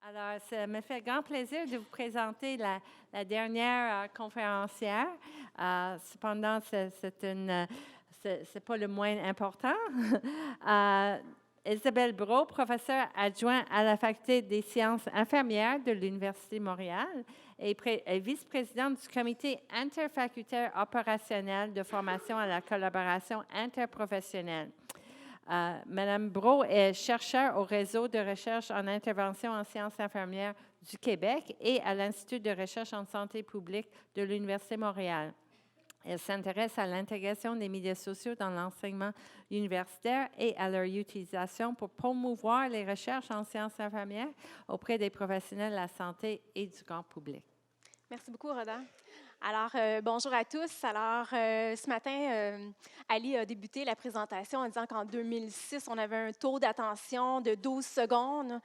Alors, ça me fait grand plaisir de vous présenter la dernière conférencière. Cependant, c'est pas le moins important. Euh, Isabelle Brault, professeure adjointe à la Faculté des sciences infirmières de l'Université de Montréal et est vice-présidente du comité interfacultaire opérationnel de formation à la collaboration interprofessionnelle. Madame Brault est chercheure au réseau de recherche en intervention en sciences infirmières du Québec et à l'Institut de recherche en santé publique de l'Université de Montréal. Elle s'intéresse à l'intégration des médias sociaux dans l'enseignement universitaire et à leur utilisation pour promouvoir les recherches en sciences infirmières auprès des professionnels de la santé et du grand public. Merci beaucoup, Rhoda. Alors, bonjour à tous. Alors, ce matin, Ali a débuté la présentation en disant qu'en 2006, on avait un taux d'attention de 12 secondes.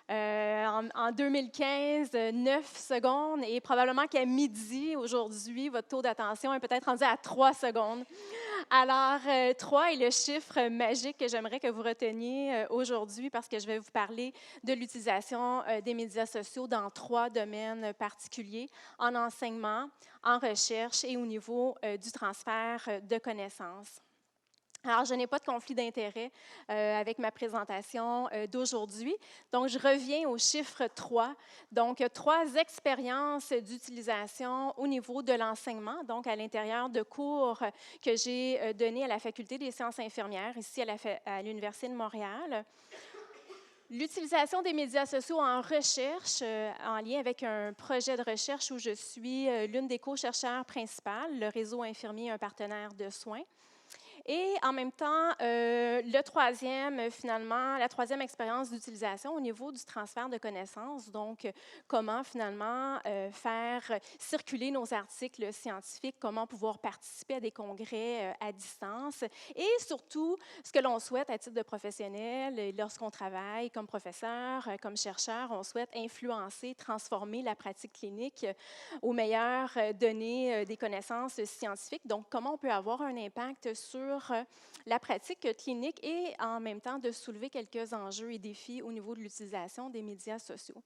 En 2015, 9 secondes. Et probablement qu'à midi, aujourd'hui, votre taux d'attention est peut-être rendu à 3 secondes. Alors, 3 est le chiffre magique que j'aimerais que vous reteniez aujourd'hui parce que je vais vous parler de l'utilisation des médias sociaux dans 3 domaines particuliers, en enseignement, en recherche et au niveau du transfert de connaissances. Alors, je n'ai pas de conflit d'intérêt avec ma présentation d'aujourd'hui. Donc, je reviens au chiffre 3. Donc, 3 expériences d'utilisation au niveau de l'enseignement, donc à l'intérieur de cours que j'ai donnés à la Faculté des sciences infirmières, ici à l'Université de Montréal. L'utilisation des médias sociaux en recherche, en lien avec un projet de recherche où je suis l'une des co-chercheurs principales, le réseau infirmier, un partenaire de soins. Et en même temps, la troisième expérience d'utilisation au niveau du transfert de connaissances, donc comment finalement faire circuler nos articles scientifiques, comment pouvoir participer à des congrès à distance et surtout ce que l'on souhaite à titre de professionnel, lorsqu'on travaille comme professeur, comme chercheur, on souhaite influencer, transformer la pratique clinique aux meilleures données des connaissances scientifiques. Donc, comment on peut avoir un impact sur la pratique clinique et en même temps de soulever quelques enjeux et défis au niveau de l'utilisation des médias sociaux.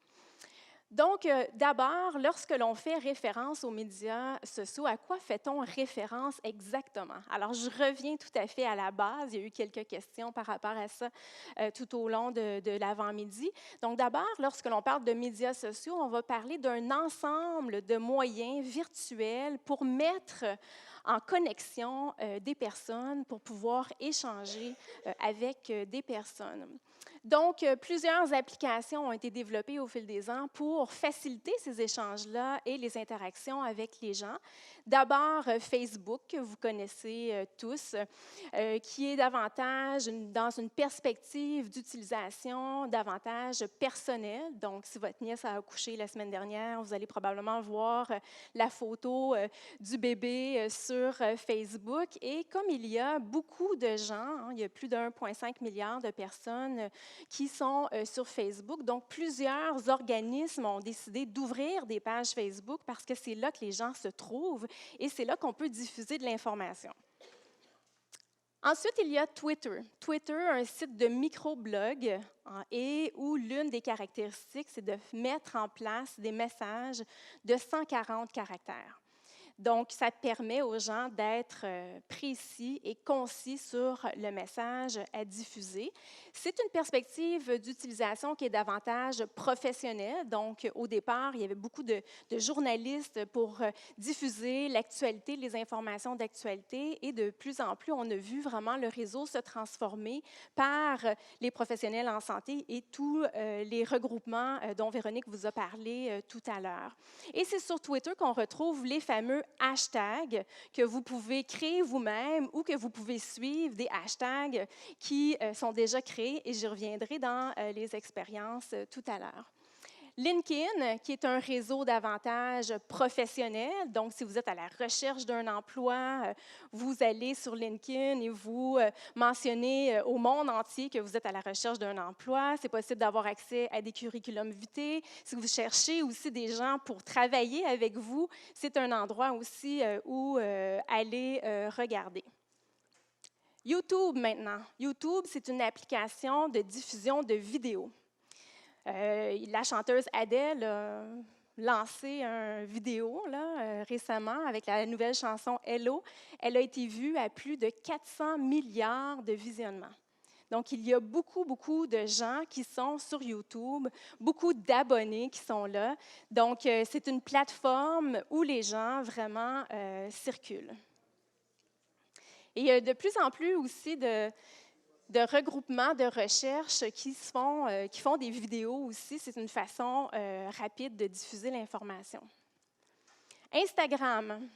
Donc, d'abord, lorsque l'on fait référence aux médias sociaux, à quoi fait-on référence exactement? Alors, je reviens tout à fait à la base. Il y a eu quelques questions par rapport à ça tout au long de l'avant-midi. Donc, d'abord, lorsque l'on parle de médias sociaux, on va parler d'un ensemble de moyens virtuels pour mettre en connexion des personnes, pour pouvoir échanger avec des personnes. Donc, plusieurs applications ont été développées au fil des ans pour faciliter ces échanges-là et les interactions avec les gens. D'abord, Facebook, que vous connaissez tous, qui est davantage dans une perspective d'utilisation davantage personnelle. Donc, si votre nièce a accouché la semaine dernière, vous allez probablement voir la photo du bébé sur Facebook. Et comme il y a beaucoup de gens, il y a plus d'1,5 milliard de personnes qui sont sur Facebook. Donc, plusieurs organismes ont décidé d'ouvrir des pages Facebook parce que c'est là que les gens se trouvent et c'est là qu'on peut diffuser de l'information. Ensuite, il y a Twitter. Twitter, un site de microblog et où l'une des caractéristiques, c'est de mettre en place des messages de 140 caractères. Donc, ça permet aux gens d'être précis et concis sur le message à diffuser. C'est une perspective d'utilisation qui est davantage professionnelle. Donc, au départ, il y avait beaucoup de journalistes pour diffuser l'actualité, les informations d'actualité. Et de plus en plus, on a vu vraiment le réseau se transformer par les professionnels en santé et tous les regroupements dont Véronique vous a parlé tout à l'heure. Et c'est sur Twitter qu'on retrouve les fameux hashtags que vous pouvez créer vous-même ou que vous pouvez suivre, des hashtags qui sont déjà créés et j'y reviendrai dans les expériences tout à l'heure. LinkedIn, qui est un réseau davantage professionnel. Donc, si vous êtes à la recherche d'un emploi, vous allez sur LinkedIn et vous mentionnez au monde entier que vous êtes à la recherche d'un emploi. C'est possible d'avoir accès à des curriculums vitae. Si vous cherchez aussi des gens pour travailler avec vous, c'est un endroit aussi où aller regarder. YouTube maintenant. YouTube, c'est une application de diffusion de vidéos. La chanteuse Adele a lancé une vidéo récemment avec la nouvelle chanson Hello. Elle a été vue à plus de 400 milliards de visionnements. Donc, il y a beaucoup, beaucoup de gens qui sont sur YouTube, beaucoup d'abonnés qui sont là. Donc, c'est une plateforme où les gens vraiment circulent. Et il y a de plus en plus aussi de regroupements de recherche qui font des vidéos aussi. C'est une façon rapide de diffuser l'information. Instagram.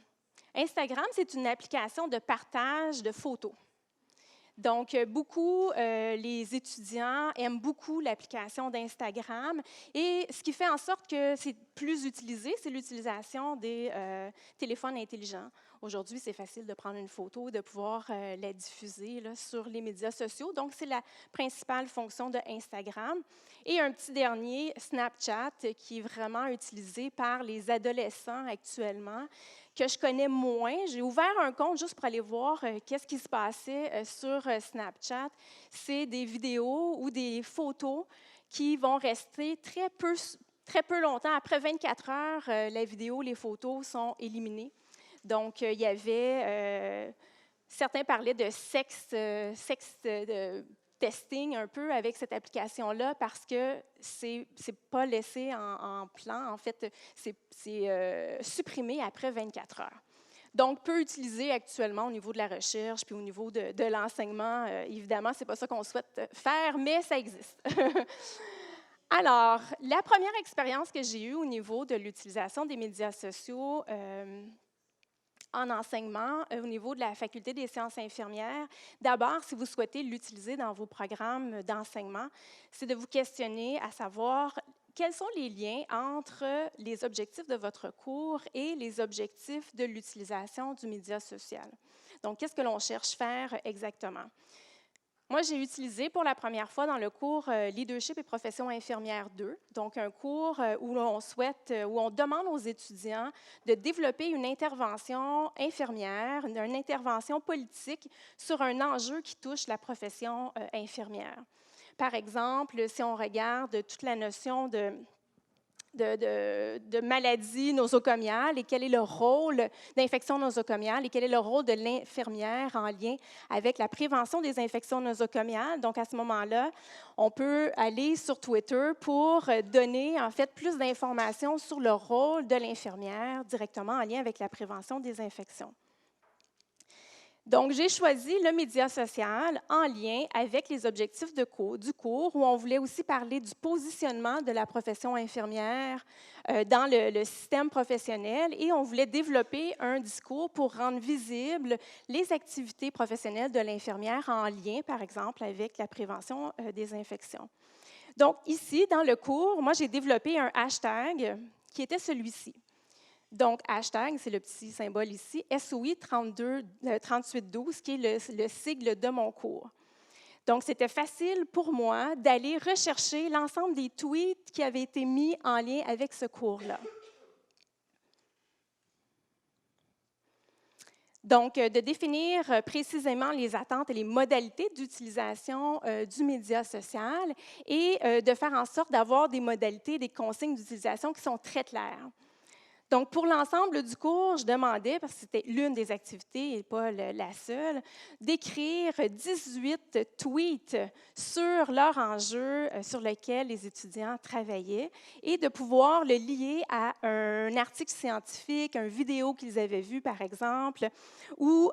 Instagram, c'est une application de partage de photos. Donc, les étudiants aiment beaucoup l'application d'Instagram. Et ce qui fait en sorte que c'est plus utilisé, c'est l'utilisation des téléphones intelligents. Aujourd'hui, c'est facile de prendre une photo et de pouvoir la diffuser là, sur les médias sociaux. Donc, c'est la principale fonction de Instagram. Et un petit dernier, Snapchat, qui est vraiment utilisé par les adolescents actuellement, que je connais moins. J'ai ouvert un compte juste pour aller voir qu'est-ce qui se passait sur Snapchat. C'est des vidéos ou des photos qui vont rester très peu longtemps. Après 24 heures, la vidéo, les photos sont éliminées. Donc, il y avait, certains parlaient de sexe testing un peu avec cette application-là parce que c'est pas laissé en plan. En fait, c'est supprimé après 24 heures. Donc, peu utilisé actuellement au niveau de la recherche puis au niveau de l'enseignement. Évidemment, ce n'est pas ça qu'on souhaite faire, mais ça existe. Alors, la première expérience que j'ai eue au niveau de l'utilisation des médias sociaux en enseignement au niveau de la Faculté des sciences infirmières. D'abord, si vous souhaitez l'utiliser dans vos programmes d'enseignement, c'est de vous questionner à savoir quels sont les liens entre les objectifs de votre cours et les objectifs de l'utilisation du média social. Donc, qu'est-ce que l'on cherche faire exactement? Moi, j'ai utilisé pour la première fois dans le cours Leadership et profession infirmière 2, donc un cours où on demande aux étudiants de développer une intervention infirmière, une intervention politique sur un enjeu qui touche la profession infirmière. Par exemple, si on regarde toute la notion de maladies nosocomiales et quel est le rôle d'infection nosocomiale et quel est le rôle de l'infirmière en lien avec la prévention des infections nosocomiales. Donc, à ce moment-là, on peut aller sur Twitter pour donner, en fait, plus d'informations sur le rôle de l'infirmière directement en lien avec la prévention des infections. Donc, j'ai choisi le média social en lien avec les objectifs du cours, où on voulait aussi parler du positionnement de la profession infirmière dans le système professionnel et on voulait développer un discours pour rendre visibles les activités professionnelles de l'infirmière en lien, par exemple, avec la prévention des infections. Donc, ici, dans le cours, moi, j'ai développé un hashtag qui était celui-ci. Donc, hashtag, c'est le petit symbole ici, SOI 3812, qui est le sigle de mon cours. Donc, c'était facile pour moi d'aller rechercher l'ensemble des tweets qui avaient été mis en lien avec ce cours-là. Donc, de définir précisément les attentes et les modalités d'utilisation du média social et de faire en sorte d'avoir des modalités, des consignes d'utilisation qui sont très claires. Donc, pour l'ensemble du cours, je demandais, parce que c'était l'une des activités et pas la seule, d'écrire 18 tweets sur leur enjeu sur lequel les étudiants travaillaient et de pouvoir le lier à un article scientifique, une vidéo qu'ils avaient vue, par exemple, ou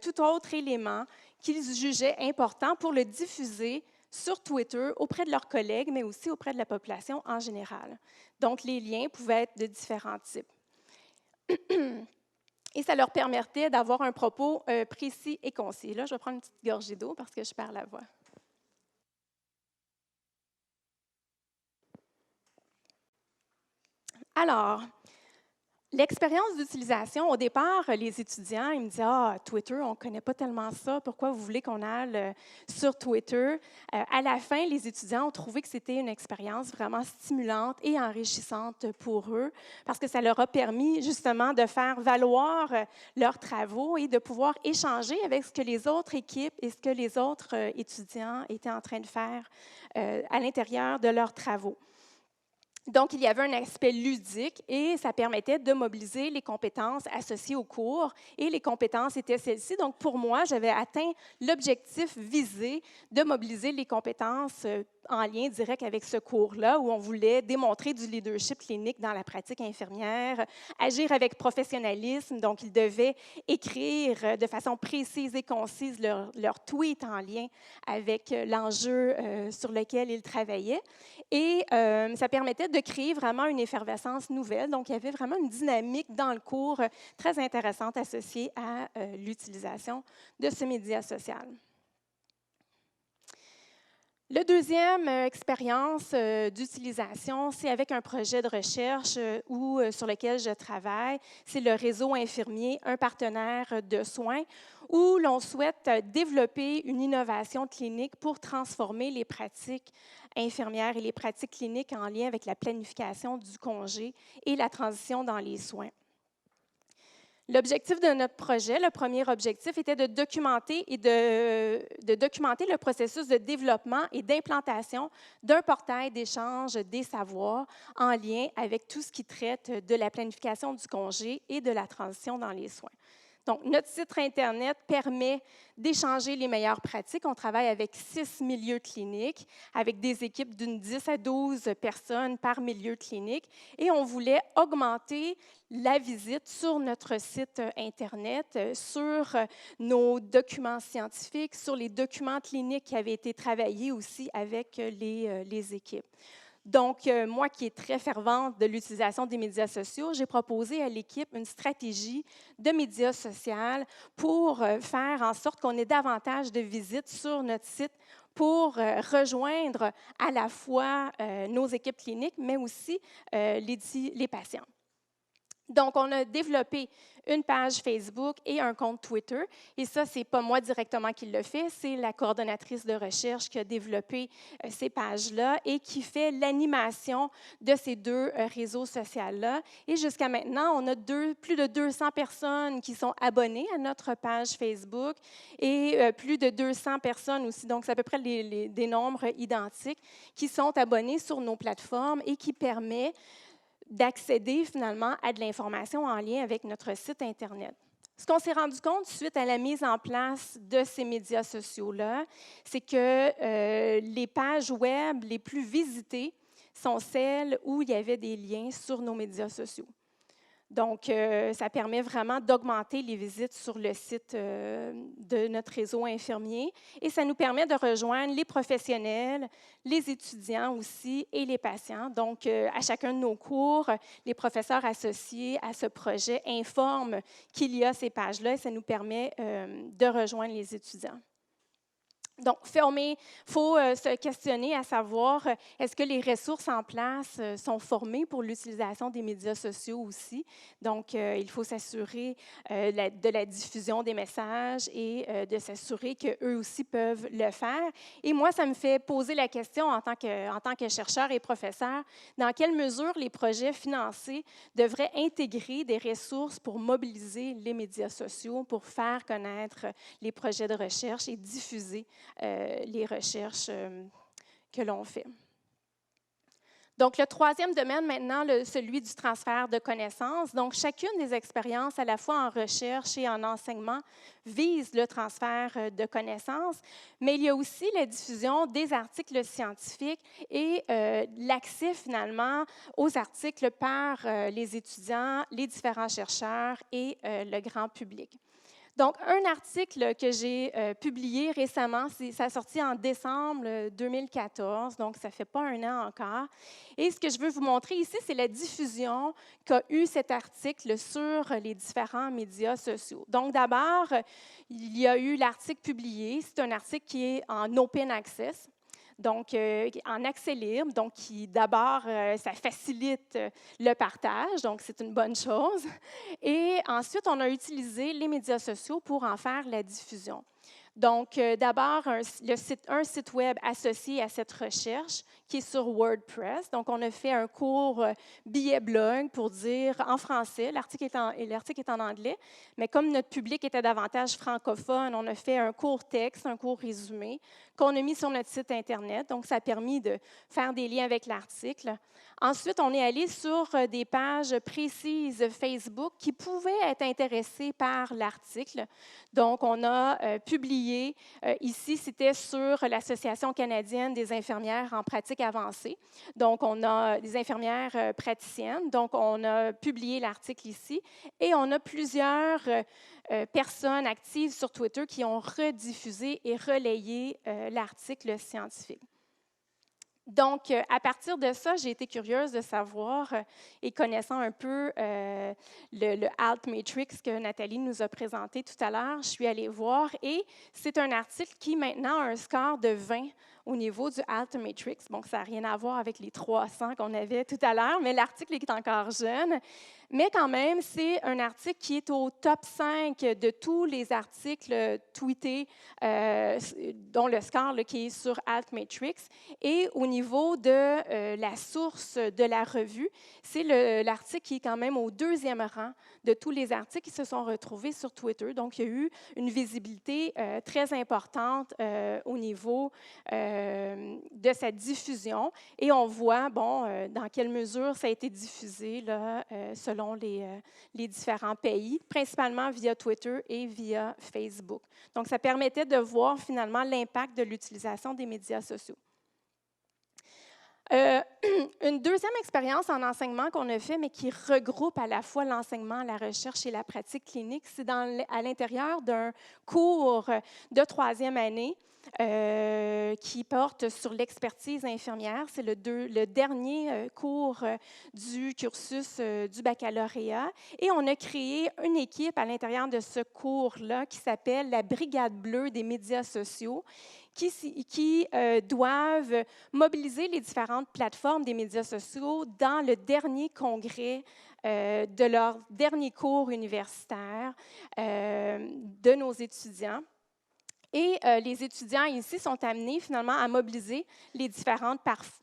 tout autre élément qu'ils jugeaient important pour le diffuser sur Twitter auprès de leurs collègues, mais aussi auprès de la population en général. Donc, les liens pouvaient être de différents types. Et ça leur permettait d'avoir un propos précis et concis. Là, je vais prendre une petite gorgée d'eau parce que je perds la voix. Alors, L'expérience d'utilisation, au départ, les étudiants, ils me disaient: «Ah, Twitter, on ne connaît pas tellement ça. Pourquoi vous voulez qu'on aille sur Twitter?» À la fin, les étudiants ont trouvé que c'était une expérience vraiment stimulante et enrichissante pour eux parce que ça leur a permis justement de faire valoir leurs travaux et de pouvoir échanger avec ce que les autres équipes et ce que les autres étudiants étaient en train de faire à l'intérieur de leurs travaux. Donc, il y avait un aspect ludique et ça permettait de mobiliser les compétences associées au cours et les compétences étaient celles-ci. Donc, pour moi, j'avais atteint l'objectif visé de mobiliser les compétences en lien direct avec ce cours-là où on voulait démontrer du leadership clinique dans la pratique infirmière, agir avec professionnalisme. Donc, ils devaient écrire de façon précise et concise leur tweet en lien avec l'enjeu sur lequel ils travaillaient. Et ça permettait de créer vraiment une effervescence nouvelle. Donc, il y avait vraiment une dynamique dans le cours très intéressante associée à l'utilisation de ce média social. La deuxième expérience d'utilisation, c'est avec un projet de recherche sur lequel je travaille. C'est le réseau infirmier, un partenaire de soins, où l'on souhaite développer une innovation clinique pour transformer les pratiques infirmières et les pratiques cliniques en lien avec la planification du congé et la transition dans les soins. L'objectif de notre projet, le premier objectif, était de documenter le processus de développement et d'implantation d'un portail d'échange des savoirs en lien avec tout ce qui traite de la planification du congé et de la transition dans les soins. Donc, notre site Internet permet d'échanger les meilleures pratiques. On travaille avec 6 milieux cliniques, avec des équipes d'une 10 à 12 personnes par milieu clinique. Et on voulait augmenter la visite sur notre site Internet, sur nos documents scientifiques, sur les documents cliniques qui avaient été travaillés aussi avec les équipes. Donc, moi qui est très fervente de l'utilisation des médias sociaux, j'ai proposé à l'équipe une stratégie de médias sociaux pour faire en sorte qu'on ait davantage de visites sur notre site pour rejoindre à la fois nos équipes cliniques, mais aussi les patients. Donc, on a développé une page Facebook et un compte Twitter. Et ça, ce n'est pas moi directement qui le fait, c'est la coordonnatrice de recherche qui a développé ces pages-là et qui fait l'animation de ces deux réseaux sociaux-là. Et jusqu'à maintenant, on a plus de 200 personnes qui sont abonnées à notre page Facebook et plus de 200 personnes aussi, donc c'est à peu près des nombres identiques, qui sont abonnées sur nos plateformes et qui permettent d'accéder finalement à de l'information en lien avec notre site Internet. Ce qu'on s'est rendu compte suite à la mise en place de ces médias sociaux-là, c'est que les pages web les plus visitées sont celles où il y avait des liens sur nos médias sociaux. Donc, ça permet vraiment d'augmenter les visites sur le site de notre réseau infirmier et ça nous permet de rejoindre les professionnels, les étudiants aussi et les patients. Donc, à chacun de nos cours, les professeurs associés à ce projet informent qu'il y a ces pages-là et ça nous permet de rejoindre les étudiants. Donc, il faut se questionner à savoir, est-ce que les ressources en place sont formées pour l'utilisation des médias sociaux aussi? Donc, il faut s'assurer de la diffusion des messages et de s'assurer qu'eux aussi peuvent le faire. Et moi, ça me fait poser la question en tant que chercheur et professeur, dans quelle mesure les projets financés devraient intégrer des ressources pour mobiliser les médias sociaux, pour faire connaître les projets de recherche et diffuser les recherches que l'on fait. Donc, le troisième domaine maintenant, celui du transfert de connaissances. Donc, chacune des expériences, à la fois en recherche et en enseignement, vise le transfert de connaissances, mais il y a aussi la diffusion des articles scientifiques et l'accès finalement aux articles par les étudiants, les différents chercheurs et le grand public. Donc, un article que j'ai publié récemment, ça a sorti en décembre 2014, donc ça ne fait pas un an encore. Et ce que je veux vous montrer ici, c'est la diffusion qu'a eu cet article sur les différents médias sociaux. Donc, d'abord, il y a eu l'article publié. C'est un article qui est en open access. donc en accès libre, donc qui d'abord, ça facilite le partage, donc c'est une bonne chose. Et ensuite, on a utilisé les médias sociaux pour en faire la diffusion. Donc, d'abord, un site web associé à cette recherche qui est sur WordPress. Donc, on a fait un court billet blog pour dire en français, l'article est en anglais, mais comme notre public était davantage francophone, on a fait un court texte, un court résumé qu'on a mis sur notre site Internet. Donc, ça a permis de faire des liens avec l'article. Ensuite, on est allé sur des pages précises Facebook qui pouvaient être intéressées par l'article. Donc, on a publié, ici, c'était sur l'Association canadienne des infirmières en pratique avancée. Donc, on a des infirmières praticiennes. Donc, on a publié l'article ici. Et on a plusieurs personnes actives sur Twitter qui ont rediffusé et relayé l'article scientifique. Donc, à partir de ça, j'ai été curieuse de savoir et connaissant un peu le Altmatrix que Nathalie nous a présenté tout à l'heure, je suis allée voir et c'est un article qui maintenant a un score de 20 au niveau du Altmatrix. Bon, ça n'a rien à voir avec les 300 qu'on avait tout à l'heure, mais l'article est encore jeune. Mais quand même, c'est un article qui est au top 5 de tous les articles tweetés, dont le score là, qui est sur Altmatrix. Et au niveau de la source de la revue, c'est l'article qui est quand même au 2e rang de tous les articles qui se sont retrouvés sur Twitter. Donc, il y a eu une visibilité très importante au niveau de sa diffusion. Et on voit, bon, dans quelle mesure ça a été diffusé là, selon les différents pays, principalement via Twitter et via Facebook. Donc, ça permettait de voir finalement l'impact de l'utilisation des médias sociaux. Une deuxième expérience en enseignement qu'on a fait, mais qui regroupe à la fois l'enseignement, la recherche et la pratique clinique, c'est à l'intérieur d'un cours de 3e année qui porte sur l'expertise infirmière. C'est le dernier cours du cursus du baccalauréat. Et on a créé une équipe à l'intérieur de ce cours-là qui s'appelle la Brigade bleue des médias sociaux, qui doivent mobiliser les différentes plateformes des médias sociaux dans le dernier congrès de leur dernier cours universitaire de nos étudiants. Et les étudiants ici sont amenés finalement à mobiliser les différentes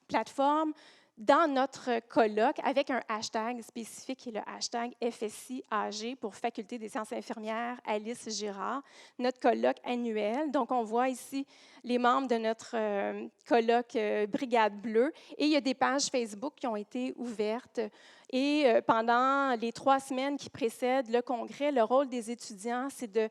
plateformes dans notre colloque avec un hashtag spécifique qui est le hashtag FSI-AG pour Faculté des sciences infirmières Alice Girard, notre colloque annuel. Donc, on voit ici les membres de notre colloque Brigade Bleue et il y a des pages Facebook qui ont été ouvertes. Et pendant les 3 semaines qui précèdent le congrès, le rôle des étudiants, c'est de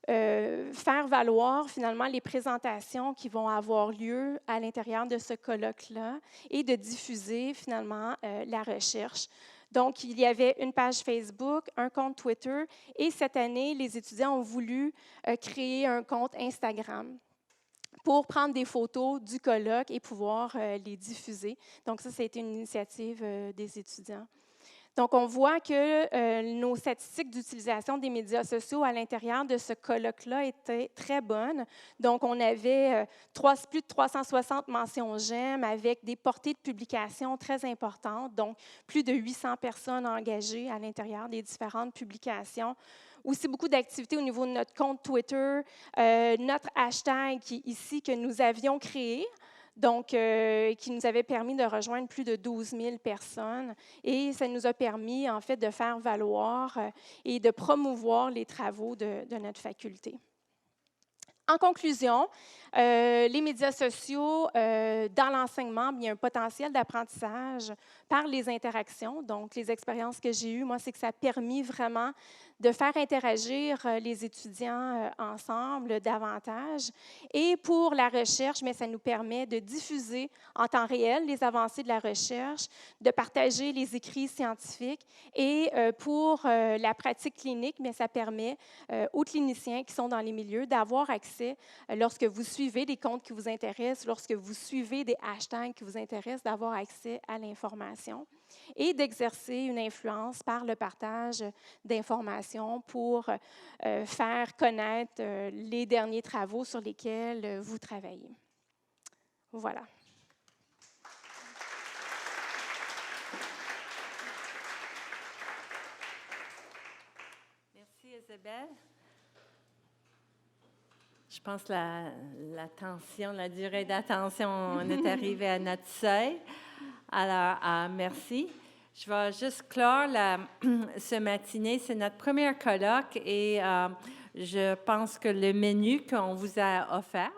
faire valoir finalement les présentations qui vont avoir lieu à l'intérieur de ce colloque-là et de diffuser finalement la recherche. Donc, il y avait une page Facebook, un compte Twitter et cette année, les étudiants ont voulu créer un compte Instagram pour prendre des photos du colloque et pouvoir les diffuser. Donc, ça a été une initiative des étudiants. Donc, on voit que nos statistiques d'utilisation des médias sociaux à l'intérieur de ce colloque-là étaient très bonnes. Donc, on avait plus de 360 mentions j'aime avec des portées de publication très importantes, donc plus de 800 personnes engagées à l'intérieur des différentes publications. Aussi beaucoup d'activités au niveau de notre compte Twitter, notre hashtag qui est ici que nous avions créé. Donc, qui nous avait permis de rejoindre plus de 12 000 personnes. Et ça nous a permis, en fait, de faire valoir et de promouvoir les travaux de notre faculté. En conclusion, les médias sociaux, dans l'enseignement, il y a un potentiel d'apprentissage par les interactions. Donc, les expériences que j'ai eues, moi, c'est que ça a permis vraiment de faire interagir les étudiants ensemble davantage. Et pour la recherche, mais ça nous permet de diffuser en temps réel les avancées de la recherche, de partager les écrits scientifiques. Et pour la pratique clinique, mais ça permet aux cliniciens qui sont dans les milieux d'avoir accès, lorsque vous suivez des comptes qui vous intéressent, lorsque vous suivez des hashtags qui vous intéressent, d'avoir accès à l'information et d'exercer une influence par le partage d'informations pour faire connaître les derniers travaux sur lesquels vous travaillez. Voilà. Merci, Isabelle. Je pense que l'attention, la durée d'attention, on est arrivé à notre seuil. Alors, merci. Je vais juste clore ce matinée. C'est notre première colloque et je pense que le menu qu'on vous a offert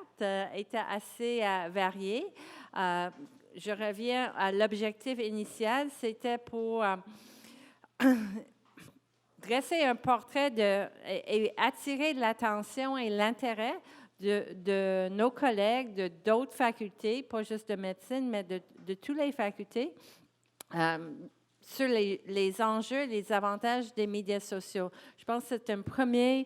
était assez varié. Je reviens à l'objectif initial, c'était pour dresser un portrait et attirer l'attention et l'intérêt de nos collègues de d'autres facultés, pas juste de médecine, mais de toutes les facultés, sur les enjeux et les avantages des médias sociaux. Je pense que c'est une première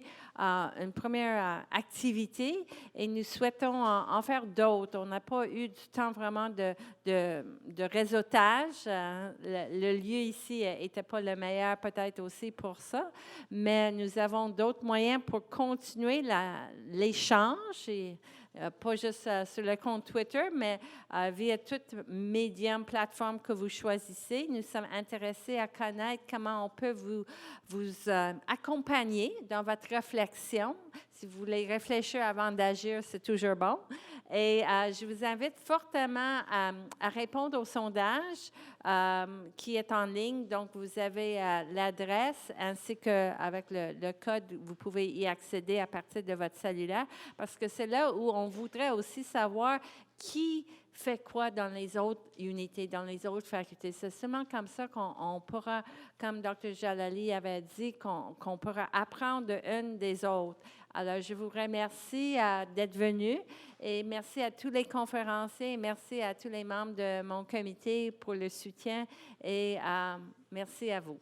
activité et nous souhaitons en faire d'autres. On n'a pas eu du temps vraiment de réseautage. Le lieu ici n'était pas le meilleur peut-être aussi pour ça, mais nous avons d'autres moyens pour continuer l'échange et pas juste sur le compte Twitter, mais via toute médium, plateforme que vous choisissez. Nous sommes intéressés à connaître comment on peut vous accompagner dans votre réflexion. Si vous voulez réfléchir avant d'agir, c'est toujours bon. Et je vous invite fortement à répondre au sondage qui est en ligne. Donc, vous avez l'adresse ainsi qu'avec le code, vous pouvez y accéder à partir de votre cellulaire parce que c'est là où on voudrait aussi savoir qui fait quoi dans les autres unités, dans les autres facultés. C'est seulement comme ça qu'on pourra, comme Dr. Jalali avait dit, qu'on pourra apprendre une des autres. Alors, je vous remercie d'être venus et merci à tous les conférenciers et merci à tous les membres de mon comité pour le soutien et merci à vous.